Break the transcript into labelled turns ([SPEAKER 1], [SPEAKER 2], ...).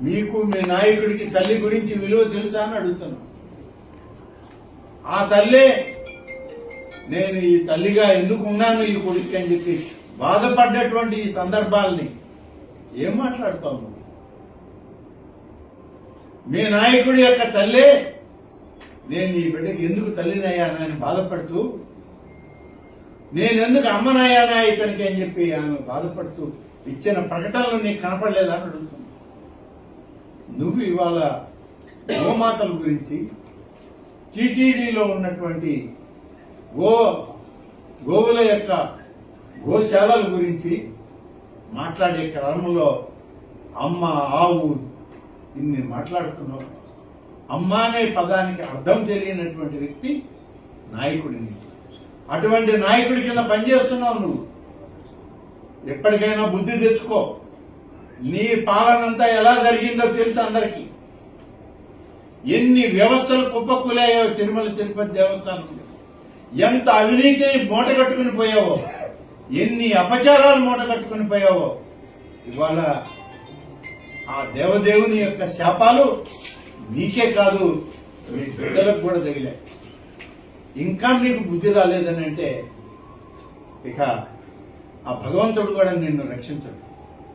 [SPEAKER 1] మీకు మీ నాయకుడికి తల్లి గురించి విలువ తెలుసా అని అడుగుతున్నాను. ఆ తల్లే నేను ఈ తల్లిగా ఎందుకు ఉన్నాను ఈ కొడుకు అని చెప్పి బాధపడ్డటువంటి ఈ సందర్భాలని ఏం మాట్లాడుతావు నువ్వు? మీ నాయకుడి యొక్క తల్లే నేను ఈ బిడ్డకి ఎందుకు తల్లినయ్యానా అని బాధపడుతూ, నేనెందుకు అమ్మనయ్యానా ఇతనికి అని చెప్పి ఆమె బాధపడుతూ ఇచ్చిన ప్రకటనలు నీకు కనపడలేదా అని అడుగుతున్నా. నువ్వు ఇవాళ గోమాతల గురించి, టీటీడీలో ఉన్నటువంటి గోవుల యొక్క గోశాలల గురించి మాట్లాడే క్రమంలో అమ్మ, ఆవు ఇన్ని మాట్లాడుతున్నావు. అమ్మ అనే పదానికి అర్థం తెలియనటువంటి వ్యక్తి నాయకుడిని. అటువంటి నాయకుడి కింద పనిచేస్తున్నావు నువ్వు. ఎప్పటికైనా బుద్ధి తెచ్చుకో. నీ పాలనంతా ఎలా జరిగిందో తెలుసు అందరికీ. ఎన్ని వ్యవస్థలు కుప్పకూలాయో తిరుమల తిరుపతి దేవస్థానం, ఎంత అవినీతిని మూట కట్టుకుని పోయావో, ఎన్ని అపచారాలు మూట కట్టుకుని పోయావో. ఇవాళ ఆ దేవదేవుని యొక్క శాపాలు నీకే కాదు మీ బిడ్డలకు కూడా తగిలాయి. ఇంకా మీకు బుద్ధి రాలేదని అంటే ఇక ఆ భగవంతుడు కూడా నిన్ను రక్షించడు.